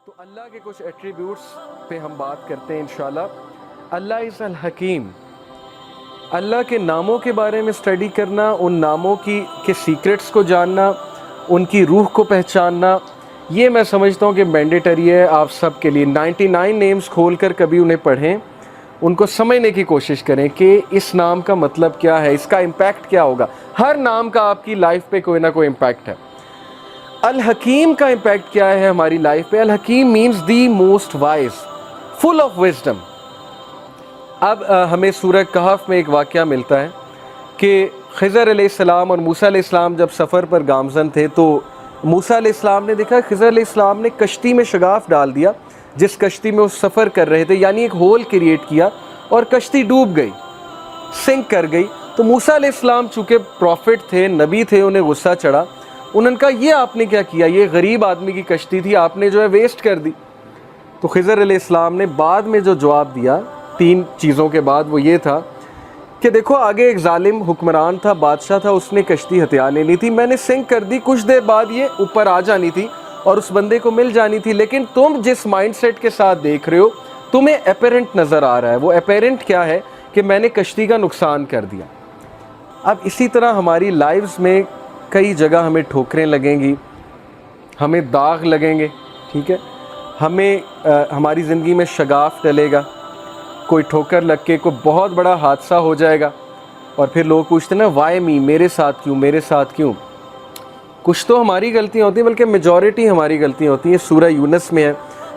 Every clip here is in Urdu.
تو اللہ کے کچھ ایٹریبیوٹس پہ ہم بات کرتے ہیں انشاءاللہ۔ اللہ از الحکیم، اللہ کے ناموں کے بارے میں اسٹڈی کرنا، ان ناموں کے سیکرٹس کو جاننا، ان کی روح کو پہچاننا، یہ میں سمجھتا ہوں کہ مینڈیٹری ہے آپ سب کے لیے۔ 99 نیمز کھول کر کبھی انہیں پڑھیں، ان کو سمجھنے کی کوشش کریں کہ اس نام کا مطلب کیا ہے، اس کا امپیکٹ کیا ہوگا۔ ہر نام کا آپ کی لائف پہ کوئی نہ کوئی امپیکٹ ہے۔ الحکیم کا امپیکٹ کیا ہے ہماری لائف پہ؟ الحکیم means the most wise, full of wisdom. اب ہمیں سورہ کہف میں ایک واقعہ ملتا ہے کہ خضر علیہ السلام اور موسیٰ علیہ السلام جب سفر پر گامزن تھے تو موسیٰ علیہ السلام نے دیکھا خضر علیہ السلام نے کشتی میں شگاف ڈال دیا، جس کشتی میں وہ سفر کر رہے تھے، یعنی ایک ہول کریٹ کیا اور کشتی ڈوب گئی، سنک کر گئی۔ تو موسیٰ علیہ السلام چونکہ پروفٹ تھے، نبی تھے، انہیں غصہ چڑھا، انہوں نے کہا یہ آپ نے کیا کیا، یہ غریب آدمی کی کشتی تھی، آپ نے جو ہے ویسٹ کر دی۔ تو خضر علیہ السلام نے بعد میں جو جواب دیا 3 چیزوں کے بعد، وہ یہ تھا کہ دیکھو آگے ایک ظالم حکمران تھا، بادشاہ تھا، اس نے کشتی ہتھیا لینی تھی، میں نے سنک کر دی، کچھ دیر بعد یہ اوپر آ جانی تھی اور اس بندے کو مل جانی تھی، لیکن تم جس مائنڈ سیٹ کے ساتھ دیکھ رہے ہو تمہیں اپیرنٹ نظر آ رہا ہے۔ وہ اپیرنٹ کیا ہے کہ میں نے کشتی کا نقصان کر دیا۔ اب اسی طرح ہماری لائفز میں کئی جگہ ہمیں ٹھوکریں لگیں گی، ہمیں داغ لگیں گے، ٹھیک ہے، ہمیں ہماری زندگی میں شگاف ڈلے گا، کوئی ٹھوکر لگ کے کوئی بہت بڑا حادثہ ہو جائے گا، اور پھر لوگ پوچھتے ہیں نا وائی می، میرے ساتھ کیوں، میرے ساتھ کیوں؟ کچھ تو ہماری غلطیاں ہوتی ہیں، بلکہ میجورٹی ہماری غلطیاں ہوتی ہیں۔ سورہ یونس میں ہے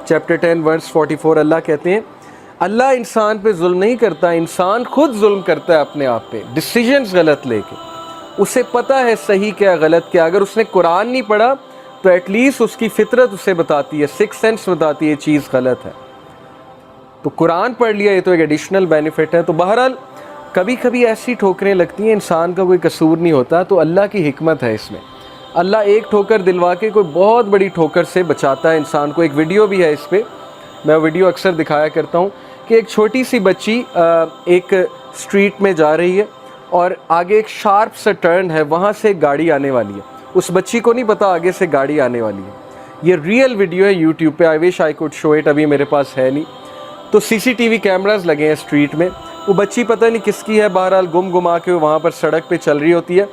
چیپٹر 10 ورس 44، اللہ کہتے ہیں اللہ انسان پہ ظلم نہیں کرتا، انسان خود ظلم کرتا ہے اپنے آپ پہ، ڈیسیژنز غلط لے کے۔ اسے پتہ ہے صحیح کیا غلط کیا، اگر اس نے قرآن نہیں پڑھا تو ایٹ لیسٹ اس کی فطرت اسے بتاتی ہے، 6 سینس بتاتی ہے یہ چیز غلط ہے۔ تو قرآن پڑھ لیا، یہ تو ایک ایڈیشنل بینیفٹ ہے۔ تو بہرحال کبھی کبھی ایسی ٹھوکریں لگتی ہیں، انسان کا کوئی قصور نہیں ہوتا، تو اللہ کی حکمت ہے اس میں۔ اللہ ایک ٹھوکر دلوا کے کوئی بہت بڑی ٹھوکر سے بچاتا ہے انسان کو۔ ایک ویڈیو بھی ہے اس پہ، میں ویڈیو اکثر دکھایا کرتا ہوں کہ ایک چھوٹی سی بچی ایک اسٹریٹ میں جا رہی ہے اور آگے ایک شارپ سا ٹرن ہے، وہاں سے ایک گاڑی آنے والی ہے، اس بچی کو نہیں پتا آگے سے گاڑی آنے والی ہے۔ یہ ریئل ویڈیو ہے یوٹیوب پہ، آئی وش آئی کوڈ شو اٹ، ابھی میرے پاس ہے نہیں۔ تو CCTV کیمراز لگے ہیں اسٹریٹ میں، وہ بچی پتہ نہیں کس کی ہے، بہرحال گما کے وہاں پر سڑک پہ چل رہی ہوتی ہے۔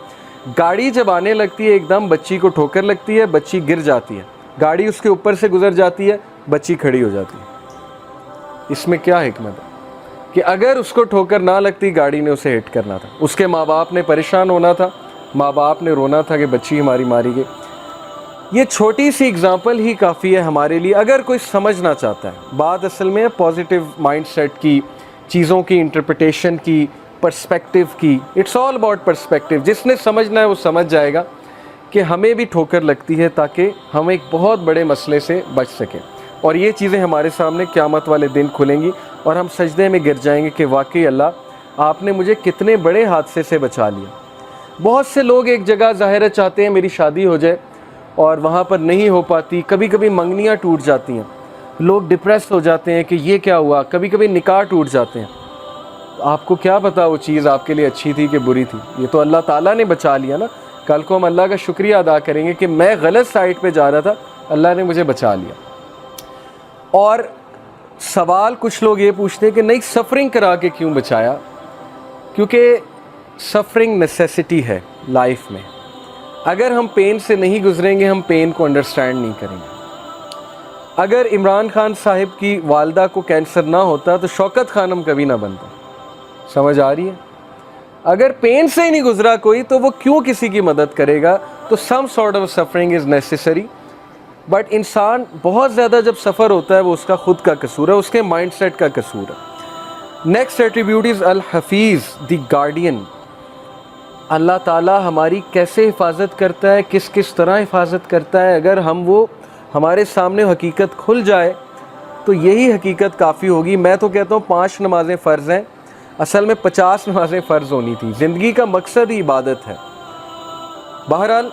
گاڑی جب آنے لگتی ہے ایک دم بچی کو ٹھوکر لگتی ہے، بچی گر جاتی ہے، گاڑی اس کے اوپر سے گزر جاتی ہے، بچی کھڑی ہو جاتی ہے۔ اس میں کیا حکمت ہے کہ اگر اس کو ٹھوکر نہ لگتی گاڑی نے اسے ہٹ کرنا تھا، اس کے ماں باپ نے پریشان ہونا تھا، ماں باپ نے رونا تھا کہ بچی ہماری ماری گئی۔ یہ چھوٹی سی اگزامپل ہی کافی ہے ہمارے لیے اگر کوئی سمجھنا چاہتا ہے۔ بات اصل میں پازیٹیو مائنڈ سیٹ کی، چیزوں کی انٹرپریٹیشن کی، پرسپیکٹیو کی۔ It's all about perspective. جس نے سمجھنا ہے وہ سمجھ جائے گا کہ ہمیں بھی ٹھوکر لگتی ہے تاکہ ہم ایک بہت بڑے مسئلے سے بچ سکیں، اور یہ چیزیں ہمارے سامنے قیامت والے دن کھلیں گی اور ہم سجدے میں گر جائیں گے کہ واقعی اللہ آپ نے مجھے کتنے بڑے حادثے سے بچا لیا۔ بہت سے لوگ ایک جگہ ظاہر چاہتے ہیں میری شادی ہو جائے اور وہاں پر نہیں ہو پاتی، کبھی کبھی منگنیاں ٹوٹ جاتی ہیں، لوگ ڈپریس ہو جاتے ہیں کہ یہ کیا ہوا، کبھی کبھی نکاح ٹوٹ جاتے ہیں۔ آپ کو کیا پتا وہ چیز آپ کے لیے اچھی تھی کہ بری تھی؟ یہ تو اللہ تعالیٰ نے بچا لیا نا۔ کل کو ہم اللہ کا شکریہ ادا کریں گے کہ میں غلط سائٹ پہ جا رہا تھا، اللہ نے مجھے بچا لیا۔ اور سوال کچھ لوگ یہ پوچھتے ہیں کہ نہیں سفرنگ کرا کے کیوں بچایا؟ کیونکہ سفرنگ نیسیسٹی ہے لائف میں۔ اگر ہم پین سے نہیں گزریں گے ہم پین کو انڈرسٹینڈ نہیں کریں گے۔ اگر عمران خان صاحب کی والدہ کو کینسر نہ ہوتا تو شوکت خانم کبھی نہ بنتا۔ سمجھ آ رہی ہے؟ اگر پین سے ہی نہیں گزرا کوئی تو وہ کیوں کسی کی مدد کرے گا؟ تو some sort of suffering is necessary, but انسان بہت زیادہ جب سفر ہوتا ہے وہ اس کا خود کا قصور ہے، اس کے مائنڈ سیٹ کا قصور ہے۔ نیکسٹ ایٹریبیوٹ از الحفیظ، دی گارڈین۔ اللہ تعالیٰ ہماری کیسے حفاظت کرتا ہے، کس کس طرح حفاظت کرتا ہے، اگر وہ ہمارے سامنے حقیقت کھل جائے تو یہی حقیقت کافی ہوگی۔ میں تو کہتا ہوں 5 نمازیں فرض ہیں، اصل میں 50 نمازیں فرض ہونی تھی۔ زندگی کا مقصد ہی عبادت ہے۔ بہرحال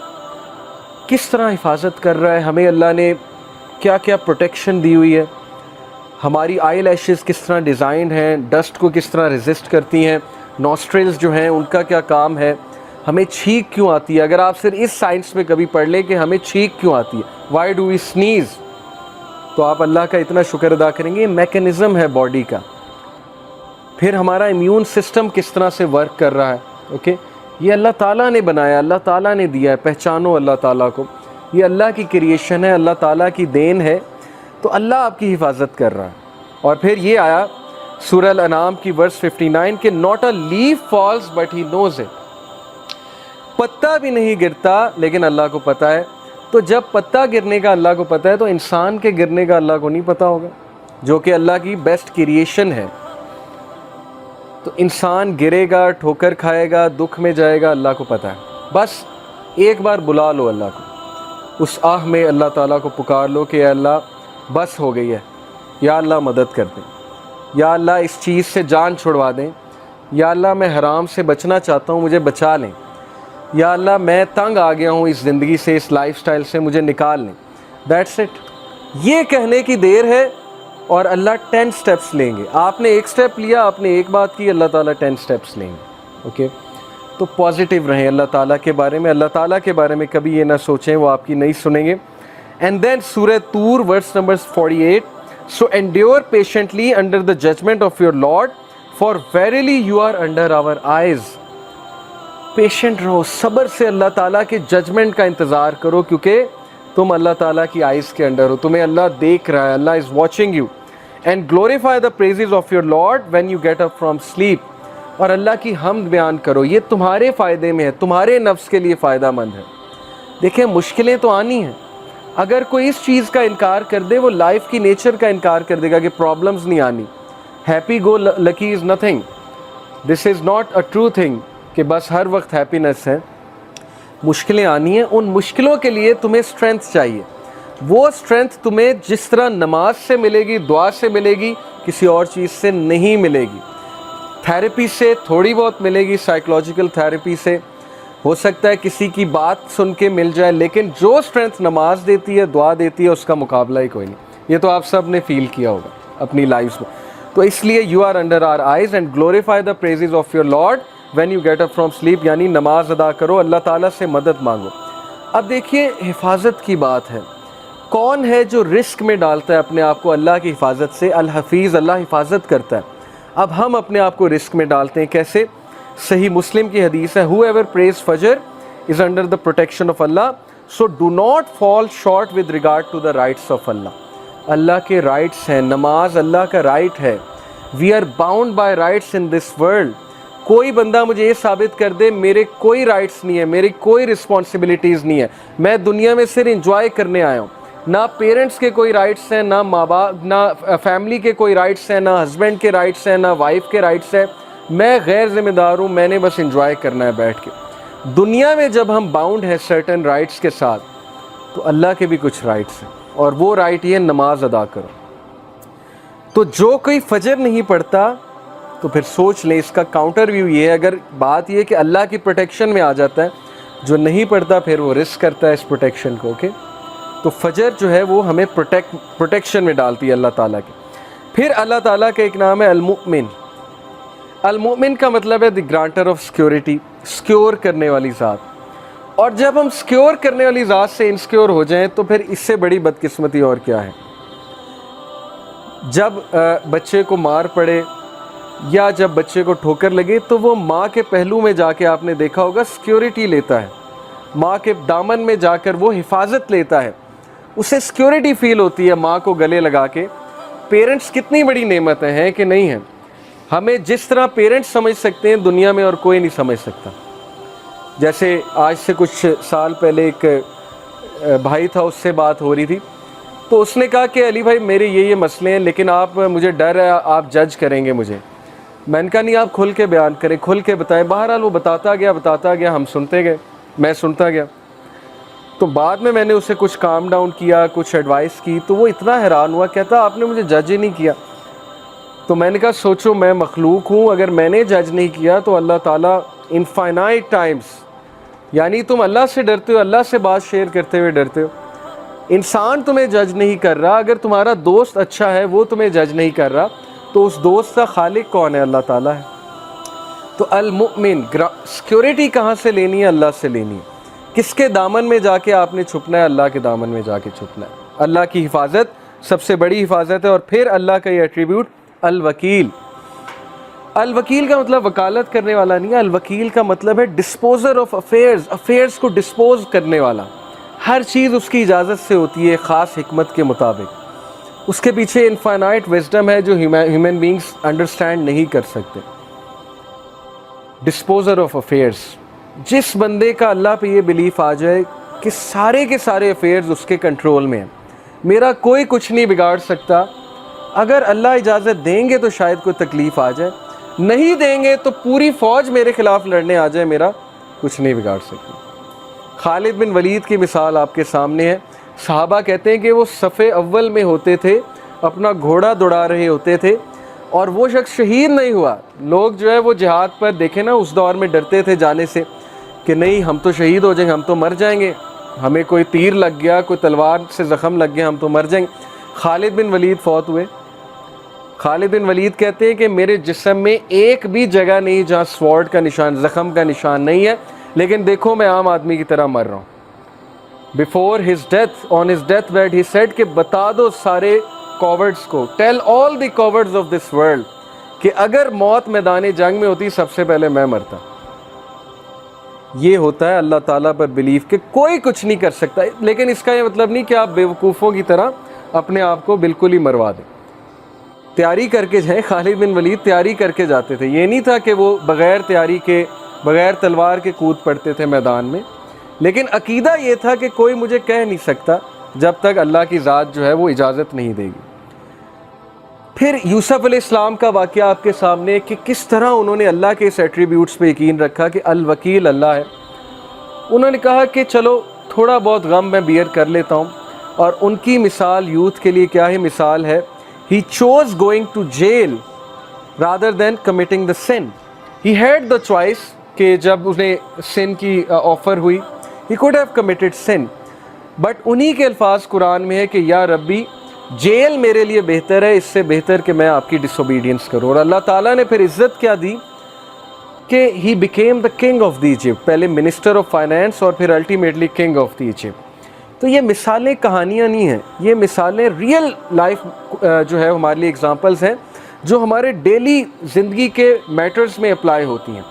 کس طرح حفاظت کر رہا ہے ہمیں اللہ نے، کیا کیا پروٹیکشن دی ہوئی ہے، ہماری آئی لیشز کس طرح ڈیزائنڈ ہیں، ڈسٹ کو کس طرح ریزسٹ کرتی ہیں، نوسٹرلز جو ہیں ان کا کیا کام ہے، ہمیں چھینک کیوں آتی ہے۔ اگر آپ صرف اس سائنس میں کبھی پڑھ لیں کہ ہمیں چھینک کیوں آتی ہے، وائی ڈو وی سنیز، تو آپ اللہ کا اتنا شکر ادا کریں گے. یہ میکنزم ہے باڈی کا. پھر ہمارا امیون سسٹم کس طرح سے ورک کر رہا ہے. اوکے, یہ اللہ تعالیٰ نے بنایا, اللہ تعالیٰ نے دیا ہے. پہچانو اللہ تعالیٰ کو, یہ اللہ کی کریشن ہے, اللہ تعالیٰ کی دین ہے. تو اللہ آپ کی حفاظت کر رہا ہے. اور پھر یہ آیا سورہ الانعام کی ورس 59 کہ not a leaf falls but he knows it. پتا بھی نہیں گرتا لیکن اللہ کو پتہ ہے. تو جب پتا گرنے کا اللہ کو پتہ ہے تو انسان کے گرنے کا اللہ کو نہیں پتہ ہوگا, جو کہ اللہ کی بیسٹ کریشن ہے. تو انسان گرے گا, ٹھوکر کھائے گا, دکھ میں جائے گا, اللہ کو پتہ ہے. بس ایک بار بلا لو اللہ کو, اس آہ میں اللہ تعالیٰ کو پکار لو کہ اے اللہ بس ہو گئی ہے, یا اللہ مدد کر دیں, یا اللہ اس چیز سے جان چھڑوا دیں, یا اللہ میں حرام سے بچنا چاہتا ہوں, مجھے بچا لیں, یا اللہ میں تنگ آ گیا ہوں اس زندگی سے, اس لائف سٹائل سے, مجھے نکال لیں. That's it. یہ کہنے کی دیر ہے اور اللہ 10 سٹیپس لیں گے. آپ نے ایک سٹیپ لیا, آپ نے ایک بات کی, اللہ تعالیٰ 10 سٹیپس لیں گے. اوکے, تو پازیٹیو رہیں اللہ تعالیٰ کے بارے میں. اللہ تعالیٰ کے بارے میں کبھی یہ نہ سوچیں وہ آپ کی نہیں سنیں گے. اینڈ دین سورہ طور verse number 48, so endure patiently under the judgment of your Lord, for verily you are under our eyes. Patient رہو, صبر سے اللہ تعالیٰ کے ججمنٹ کا انتظار کرو, کیونکہ تم اللہ تعالیٰ کی آئیز کے انڈر ہو, تمہیں اللہ دیکھ رہا ہے, اللہ is watching you. And glorify the praises of your lord when you get up from sleep. اور اللہ کی حمد بیان کرو, یہ تمہارے فائدے میں ہے, تمہارے نفس کے لیے فائدہ مند ہے. دیکھیں مشکلیں تو آنی ہیں. اگر کوئی اس چیز کا انکار کر دے, وہ لائف کی نیچر کا انکار کر دے گا کہ پرابلمز نہیں آنی. Happy go lucky is nothing. This is not a true thing کہ بس ہر وقت ہیپینس ہے. مشکلیں آنی ہیں. ان مشکلوں کے لیے تمہیں اسٹرینتھ چاہیے. وہ اسٹرینتھ تمہیں جس طرح نماز سے ملے گی, دعا سے ملے گی, کسی اور چیز سے نہیں ملے گی. تھیراپی سے تھوڑی بہت ملے گی, سائیکولوجیکل تھیراپی سے ہو سکتا ہے کسی کی بات سن کے مل جائے, لیکن جو اسٹرینتھ نماز دیتی ہے, دعا دیتی ہے, اس کا مقابلہ ہی کوئی نہیں. یہ تو آپ سب نے فیل کیا ہوگا اپنی لائف میں. تو اس لیے you are under our eyes and glorify the praises of your lord when you get up from sleep. یعنی نماز ادا کرو, اللہ تعالیٰ سے مدد مانگو. اب دیکھیے حفاظت کی بات ہے. کون ہے جو رسک میں ڈالتا ہے اپنے آپ کو اللہ کی حفاظت سے؟ الحفیظ, اللہ حفاظت کرتا ہے. اب ہم اپنے آپ کو رسک میں ڈالتے ہیں کیسے؟ صحیح مسلم کی حدیث ہے, whoever prays Fajr is under the protection of Allah, so do not fall short with regard to the rights of Allah. اللہ کے رائٹس ہیں, نماز اللہ کا رائٹ ہے. we are bound by rights in this world. کوئی بندہ مجھے یہ ثابت کر دے میرے کوئی رائٹس نہیں ہے, میری کوئی رسپانسبلٹیز نہیں ہے, میں دنیا میں صرف انجوائے کرنے آیا ہوں. نہ پیرنٹس کے کوئی رائٹس ہیں, نہ ماں باپ, نہ فیملی کے کوئی رائٹس ہیں, نہ ہسبینڈ کے رائٹس ہیں, نہ وائف کے رائٹس ہیں. میں غیر ذمہ دار ہوں, میں نے بس انجوائے کرنا ہے بیٹھ کے. دنیا میں جب ہم باؤنڈ ہیں سرٹن رائٹس کے ساتھ, تو اللہ کے بھی کچھ رائٹس ہیں, اور وہ رائٹ یہ نماز ادا کرو. تو جو کوئی فجر نہیں پڑھتا تو پھر سوچ لیں, اس کا کاؤنٹر ویو یہ ہے. اگر بات یہ کہ اللہ کی پروٹیکشن میں آ جاتا ہے, جو نہیں پڑھتا پھر وہ رسک کرتا ہے اس پروٹیکشن کو. اوکے, تو فجر جو ہے وہ ہمیں پروٹیکشن میں ڈالتی ہے اللہ تعالیٰ کی. پھر اللہ تعالیٰ کا ایک نام ہے المؤمن. المؤمن کا مطلب ہے دی گرانٹر آف سیکیورٹی, سیکیور کرنے والی ذات. اور جب ہم سیکیور کرنے والی ذات سے انسیکیور ہو جائیں تو پھر اس سے بڑی بدقسمتی اور کیا ہے. جب بچے کو مار پڑے یا جب بچے کو ٹھوکر لگے تو وہ ماں کے پہلو میں جا کے آپ نے دیکھا ہوگا سیکیورٹی لیتا ہے, ماں کے دامن میں جا کر وہ حفاظت لیتا ہے, اسے سیکیورٹی فیل ہوتی ہے ماں کو گلے لگا کے. پیرنٹس کتنی بڑی نعمتیں ہیں کہ نہیں ہیں. ہمیں جس طرح پیرنٹس سمجھ سکتے ہیں دنیا میں اور کوئی نہیں سمجھ سکتا. جیسے آج سے کچھ سال پہلے ایک بھائی تھا, اس سے بات ہو رہی تھی, تو اس نے کہا کہ علی بھائی میرے یہ مسئلے ہیں, لیکن آپ مجھے ڈر ہے آپ جج کریں گے مجھے. میں نے کہا نہیں, آپ کھل کے بیان کریں, کھل کے بتائیں. بہرحال وہ بتاتا گیا, ہم سنتے گئے, میں سنتا گیا. تو بعد میں نے اسے کچھ کام ڈاؤن کیا, کچھ ایڈوائس کی, تو وہ اتنا حیران ہوا, کہتا آپ نے مجھے جج ہی نہیں کیا. تو میں نے کہا سوچو, میں مخلوق ہوں, اگر میں نے جج نہیں کیا تو اللہ تعالیٰ انفائنائٹ ٹائمز, یعنی تم اللہ سے ڈرتے ہو, اللہ سے بات شیئر کرتے ہوئے ڈرتے ہو. انسان تمہیں جج نہیں کر رہا, اگر تمہارا دوست اچھا ہے وہ تمہیں جج نہیں کر رہا, تو اس دوست کا خالق کون ہے؟ اللہ تعالیٰ ہے. تو المؤمن, سیکیورٹی کہاں سے لینی ہے؟ اللہ سے لینی ہے. کس کے دامن میں جا کے آپ نے چھپنا ہے؟ اللہ کے دامن میں جا کے چھپنا ہے. اللہ کی حفاظت سب سے بڑی حفاظت ہے. اور پھر اللہ کا یہ ایٹریبیوٹ الوکیل. الوکیل کا مطلب وکالت کرنے والا نہیں ہے، الوکیل کا مطلب ہے ڈسپوزر آف افیئرز، افیئرز کو ڈسپوز کرنے والا. ہر چیز اس کی اجازت سے ہوتی ہے خاص حکمت کے مطابق. اس کے پیچھے انفائنائٹ وزڈم ہے جو ہیومن بینگز انڈرسٹینڈ نہیں کر سکتے. ڈسپوزر آف افیئرز. جس بندے کا اللہ پہ یہ بلیف آ جائے کہ سارے کے سارے افیئرز اس کے کنٹرول میں ہیں، میرا کوئی کچھ نہیں بگاڑ سکتا، اگر اللہ اجازت دیں گے تو شاید کوئی تکلیف آ جائے، نہیں دیں گے تو پوری فوج میرے خلاف لڑنے آ جائے، میرا کچھ نہیں بگاڑ سکتی. خالد بن ولید کی مثال آپ کے سامنے ہے. صحابہ کہتے ہیں کہ وہ صف اول میں ہوتے تھے، اپنا گھوڑا دوڑا رہے ہوتے تھے اور وہ شخص شہید نہیں ہوا. لوگ جو ہے وہ جہاد پر دیکھیں نا اس دور میں ڈرتے تھے جانے سے کہ نہیں ہم تو شہید ہو جائیں گے، ہم تو مر جائیں گے، ہمیں کوئی تیر لگ گیا، کوئی تلوار سے زخم لگ گیا، ہم تو مر جائیں گے. خالد بن ولید فوت ہوئے. خالد بن ولید کہتے ہیں کہ میرے جسم میں ایک بھی جگہ نہیں جہاں سوارڈ کا نشان، زخم کا نشان نہیں ہے، لیکن دیکھو میں عام آدمی کی طرح مر رہا ہوں. Before his death, on his deathbed, he said کہ بتا دو سارے cowards کو, tell all the cowards of this world کہ اگر موت میدان جنگ میں ہوتی سب سے پہلے میں مرتا. یہ ہوتا ہے اللہ تعالیٰ پر بلیف کہ کوئی کچھ نہیں کر سکتا. لیکن اس کا یہ مطلب نہیں کہ آپ بیوقوفوں کی طرح اپنے آپ کو بالکل ہی مروا دیں. تیاری کر کے جائیں. خالد بن ولید تیاری کر کے جاتے تھے. یہ نہیں تھا کہ وہ بغیر تیاری کے، بغیر تلوار کے کود پڑتے تھے میدان میں، لیکن عقیدہ یہ تھا کہ کوئی مجھے کہہ نہیں سکتا جب تک اللہ کی ذات جو ہے وہ اجازت نہیں دے گی. پھر یوسف علیہ السلام کا واقعہ آپ کے سامنے کہ کس طرح انہوں نے اللہ کے اس ایٹریبیوٹس پہ یقین رکھا کہ الوکیل اللہ ہے. انہوں نے کہا کہ چلو تھوڑا بہت غم میں بیئر کر لیتا ہوں. اور ان کی مثال یوتھ کے لیے کیا ہے؟ مثال ہے he chose going to jail rather than committing the sin. He had the choice کہ جب انہیں sin کی آفر ہوئی he could have committed sin, but انہی کے الفاظ قرآن میں ہے کہ یا ربی جیل میرے لیے بہتر ہے اس سے بہتر کہ میں آپ کی ڈس اوبیڈینس کروں. اور اللہ تعالیٰ نے پھر عزت کیا دی کہ he became the king of the Egypt, پہلے منسٹر آف فائنانس اور پھر ultimately king of the Egypt. تو یہ مثالیں کہانیاں نہیں ہیں، یہ مثالیں ریئل لائف جو ہے ہمارے لیے اگزامپلز ہیں جو ہمارے ڈیلی زندگی کے میٹرز میں اپلائی ہوتی ہیں،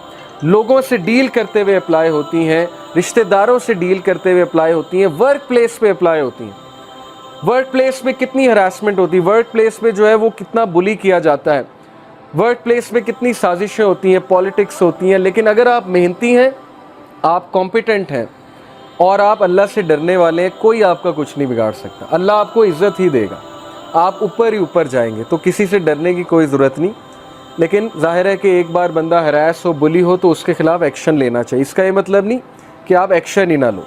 لوگوں سے ڈیل کرتے ہوئے اپلائی ہوتی ہیں، رشتہ داروں سے ڈیل کرتے ہوئے اپلائی ہوتی ہیں، ورک پلیس پہ اپلائی ہوتی ہیں. ورک پلیس میں کتنی ہراسمنٹ ہوتی ہے، ورک پلیس میں جو ہے وہ کتنا بلی کیا جاتا ہے، ورک پلیس میں کتنی سازشیں ہوتی ہیں، پالیٹکس ہوتی ہیں. لیکن اگر آپ محنتی ہیں، آپ کمپیٹنٹ ہیں اور آپ اللہ سے ڈرنے والے ہیں، کوئی آپ کا کچھ نہیں بگاڑ سکتا. اللہ آپ کو عزت ہی دے گا، آپ اوپر ہی اوپر جائیں گے. تو کسی سے ڈرنے کی کوئی ضرورت نہیں. لیکن ظاہر ہے کہ ایک بار بندہ ہراس ہو، بلی ہو تو اس کے خلاف ایکشن لینا چاہیے. اس کا یہ مطلب نہیں کہ آپ ایکشن ہی نہ لو.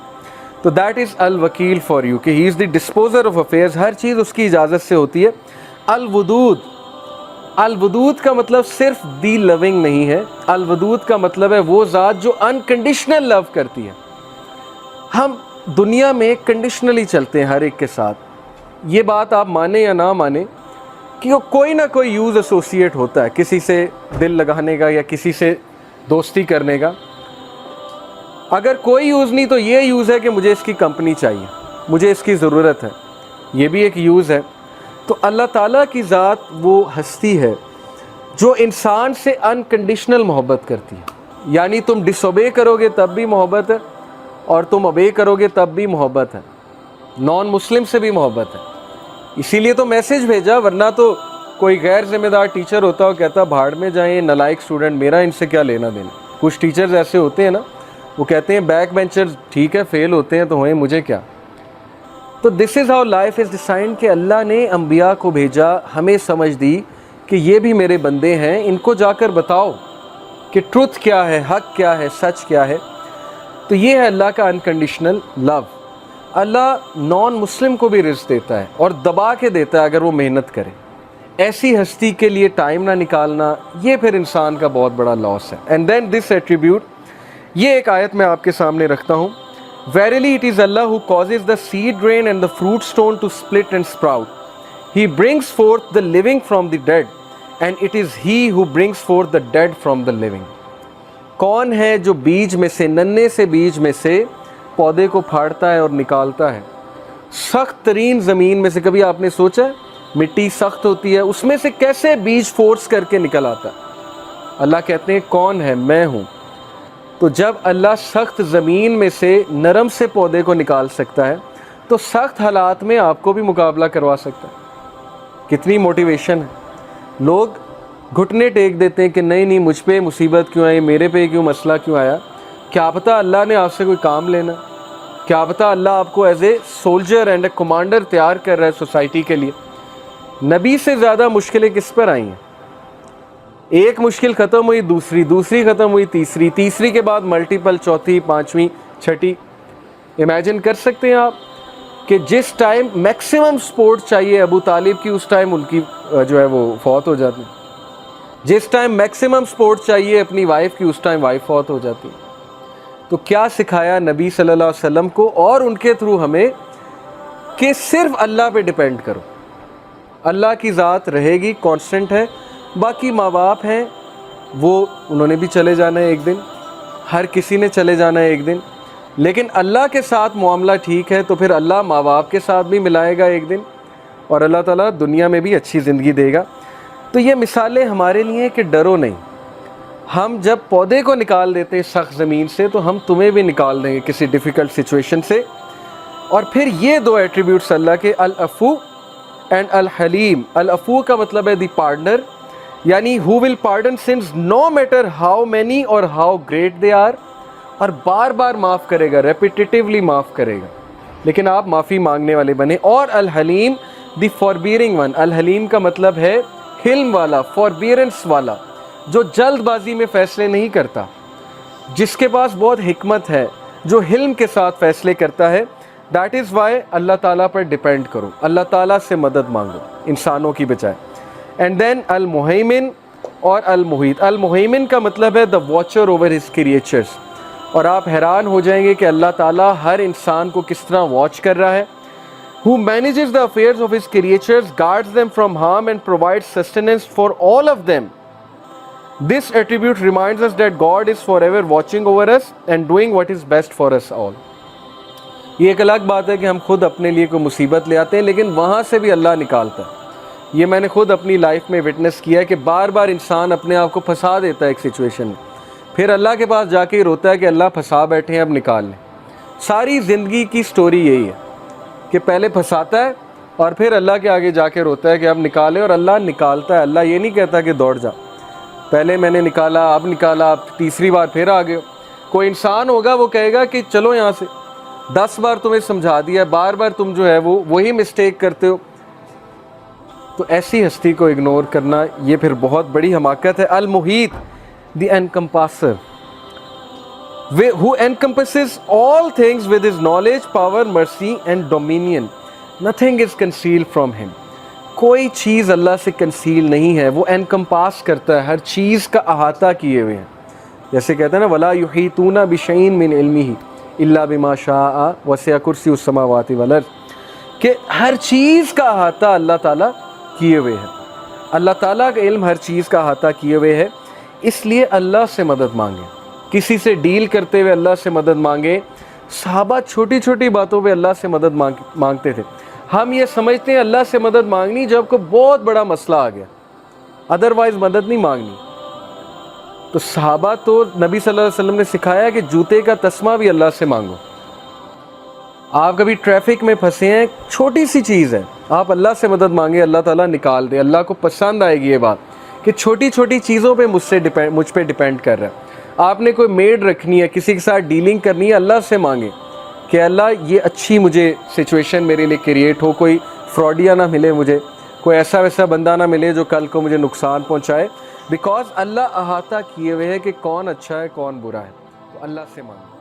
تو دیٹ از الوکیل فار یو کہ ہی از دی ڈسپوزر آف افیئرز. ہر چیز اس کی اجازت سے ہوتی ہے. الودود، الودود کا مطلب صرف دی لونگ نہیں ہے. الودود کا مطلب ہے وہ ذات جو انکنڈیشنل لو کرتی ہے. ہم دنیا میں کنڈیشنلی چلتے ہیں ہر ایک کے ساتھ. یہ بات آپ مانیں یا نہ مانیں کہ کوئی نہ کوئی یوز ایسوسیٹ ہوتا ہے کسی سے دل لگانے کا یا کسی سے دوستی کرنے کا. اگر کوئی یوز نہیں تو یہ یوز ہے کہ مجھے اس کی کمپنی چاہیے، مجھے اس کی ضرورت ہے، یہ بھی ایک یوز ہے. تو اللہ تعالیٰ کی ذات وہ ہستی ہے جو انسان سے انکنڈیشنل محبت کرتی ہے. یعنی تم ڈس اوبے کرو گے تب بھی محبت ہے اور تم اوبے کرو گے تب بھی محبت ہے. نان مسلم سے بھی محبت ہے. اسی لیے تو میسج بھیجا، ورنہ تو کوئی غیر ذمہ دار ٹیچر ہوتا اور کہتا بھاڑ میں جائیں نالائق اسٹوڈنٹ، میرا ان سے کیا لینا دینا. کچھ ٹیچرز ایسے ہوتے ہیں نا، وہ کہتے ہیں بیک بینچرز ٹھیک ہے فیل ہوتے ہیں تو ہوئیں، مجھے کیا. تو this is how life is designed کہ اللہ نے انبیاء کو بھیجا، ہمیں سمجھ دی کہ یہ بھی میرے بندے ہیں، ان کو جا کر بتاؤ کہ ٹروتھ کیا ہے، حق کیا ہے، سچ کیا ہے. تو یہ ہے اللہ کا انکنڈیشنل لو. اللہ نان مسلم کو بھی رزق دیتا ہے اور دبا کے دیتا ہے اگر وہ محنت کرے. ایسی ہستی کے لیے ٹائم نہ نکالنا، یہ پھر انسان کا بہت بڑا لاس ہے. اینڈ دین دس ایٹریبیوٹ، یہ ایک آیت میں آپ کے سامنے رکھتا ہوں. Verily it is Allah who causes the seed grain and the fruit stone to split and sprout. He brings forth the living from the dead, and it is He who brings forth the dead from the living. کون ہے جو بیج میں سے، ننھے سے بیج میں سے پودے کو پھاڑتا ہے اور نکالتا ہے؟ سخت ترین زمین میں سے، کبھی آپ نے سوچا مٹی سخت ہوتی ہے، اس میں سے کیسے بیج فورس کر کے نکل آتا ہے؟ اللہ کہتے ہیں کون ہے؟ میں ہوں۔ تو جب اللہ سخت زمین میں سے نرم سے پودے کو نکال سکتا ہے تو سخت حالات میں آپ کو بھی مقابلہ کروا سکتا ہے۔ کتنی موٹیویشن ہے۔ لوگ گھٹنے ٹیک دیتے ہیں کہ نہیں مجھ پہ مصیبت کیوں آئی، میرے پہ کیوں مسئلہ کیوں آیا؟ کیا پتہ اللہ نے آپ سے کوئی کام لینا، کیا پتہ اللہ آپ کو as a soldier and a commander تیار کر رہا ہے سوسائٹی کے لیے۔ نبی سے زیادہ مشکلیں کس پر آئی ہیں؟ ایک مشکل ختم ہوئی، دوسری ختم ہوئی، تیسری کے بعد ملٹیپل، چوتھی، پانچویں، چھٹی۔ امیجن کر سکتے ہیں آپ کہ جس ٹائم میکسیمم سپورٹ چاہیے ابو طالب کی، اس ٹائم ان کی جو ہے وہ فوت ہو جاتی، جس ٹائم میکسیمم سپورٹ چاہیے اپنی وائف کی، اس ٹائم وائف فوت ہو جاتی۔ تو کیا سکھایا نبی صلی اللہ علیہ وسلم کو اور ان کے تھرو ہمیں کہ صرف اللہ پہ ڈیپینڈ کرو۔ اللہ کی ذات رہے گی، کانسٹنٹ ہے۔ باقی ماں باپ ہیں، وہ انہوں نے بھی چلے جانا ہے ایک دن، ہر کسی نے چلے جانا ہے ایک دن، لیکن اللہ کے ساتھ معاملہ ٹھیک ہے تو پھر اللہ ماں باپ کے ساتھ بھی ملائے گا ایک دن، اور اللہ تعالیٰ دنیا میں بھی اچھی زندگی دے گا۔ تو یہ مثالیں ہمارے لیے کہ ڈرو نہیں۔ ہم جب پودے کو نکال دیتے سخت زمین سے تو ہم تمہیں بھی نکال دیں گے کسی ڈیفیکلٹ سچویشن سے۔ اور پھر یہ دو ایٹریبیوٹس اللہ کے، العفو اینڈ الحلیم۔ العفو کا مطلب ہے دی پارڈنر، یعنی who will pardon sins no matter how many or how great they are، اور بار بار معاف کرے گا، ریپیٹیٹیولی معاف کرے گا، لیکن آپ معافی مانگنے والے بنے۔ اور الحلیم دی فاربیئرنگ ون۔ الحلیم کا مطلب ہے حلم والا، فاربیئرنس والا، جو جلد بازی میں فیصلے نہیں کرتا، جس کے پاس بہت حکمت ہے، جو حلم کے ساتھ فیصلے کرتا ہے۔ دیٹ از وائی اللہ تعالیٰ پر ڈیپینڈ کرو، اللہ تعالیٰ سے مدد مانگو انسانوں کی بجائے۔ اینڈ دین المہیمن اور المحیط۔ المہیمن کا مطلب ہے دا واچر اوور ہز کریچرز، اور آپ حیران ہو جائیں گے کہ اللہ تعالیٰ ہر انسان کو کس طرح واچ کر رہا ہے۔ who manages the affairs of his creatures, guards them from harm and provides sustenance for all of them. This attribute reminds us that God is forever watching over us and doing what is best for us all. یہ ایک الگ بات ہے کہ ہم خود اپنے لیے کوئی مصیبت لے آتے ہیں، لیکن وہاں سے بھی اللہ نکالتا ہے۔ یہ میں نے خود اپنی لائف میں وٹنس کیا ہے کہ بار بار انسان اپنے آپ کو پھنسا دیتا ہے ایک سچویشن میں، پھر اللہ کے پاس جا کے روتا ہے کہ اللہ پھنسا بیٹھے ہیں، اب نکال لیں۔ ساری زندگی کی سٹوری یہی ہے کہ پہلے پھنساتا ہے اور پھر اللہ کے آگے جا کے روتا ہے کہ اب نکالے، اور اللہ نکالتا ہے۔ اللہ یہ نہیں کہتا کہ دوڑ جا، پہلے میں نے نکالا، اب نکالا، اب تیسری بار پھر آ گئے۔ کوئی انسان ہوگا وہ کہے گا کہ چلو یہاں سے، 10 بار تمہیں سمجھا دیا، بار بار تم جو ہے وہی مسٹیک کرتے ہو۔ تو ایسی ہستی کو اگنور کرنا یہ پھر بہت بڑی حماقت ہے۔ المحیط دی انکمپاسر، who encompasses all things with his knowledge, power, mercy and dominion. Nothing is concealed from him. کوئی چیز اللہ سے کنسیل نہیں ہے، وہ انکمپاس کرتا ہے، ہر چیز کا احاطہ کیے ہوئے ہیں۔ جیسے کہتے ہیں نا وَلَا يُحِيطُونَ بِشَيْءٍ مِّنْ عِلْمِهِ إِلَّا بِمَا شَاءَ وَسِعَ كُرْسِيُّهُ السَّمَاوَاتِ وَالْأَرْضِ، کہ ہر چیز کا احاطہ اللہ تعالیٰ کیے ہوئے ہے۔ اللہ تعالیٰ کا علم ہر چیز کا احاطہ کیے ہوئے ہے، اس لیے اللہ سے مدد مانگیں، کسی سے ڈیل کرتے ہوئے اللہ سے مدد مانگیں۔ صحابہ چھوٹی چھوٹی باتوں پہ اللہ سے مدد مانگتے تھے۔ ہم یہ سمجھتے ہیں اللہ سے مدد مانگنی جب کوئی بہت بڑا مسئلہ آ گیا، ادروائز مدد نہیں مانگنی۔ تو صحابہ تو نبی صلی اللہ علیہ وسلم نے سکھایا کہ جوتے کا تسمہ بھی اللہ سے مانگو۔ آپ کبھی ٹریفک میں پھنسے ہیں، چھوٹی سی چیز ہے، آپ اللہ سے مدد مانگے، اللہ تعالیٰ نکال دے۔ اللہ کو پسند آئے گی یہ بات کہ چھوٹی چھوٹی چیزوں پہ مجھ پہ ڈیپینڈ کر رہا ہے۔ آپ نے کوئی میڈ رکھنی ہے، کسی کے ساتھ ڈیلنگ کرنی ہے، اللہ سے مانگیں کہ اللہ یہ اچھی مجھے سچویشن میرے لیے کریٹ ہو، کوئی فراڈیا نہ ملے مجھے، کوئی ایسا ویسا بندہ نہ ملے جو کل کو مجھے نقصان پہنچائے، بیکاز اللہ احاطہ کیے ہوئے ہے کہ کون اچھا ہے کون برا ہے۔ تو اللہ سے مانگیں۔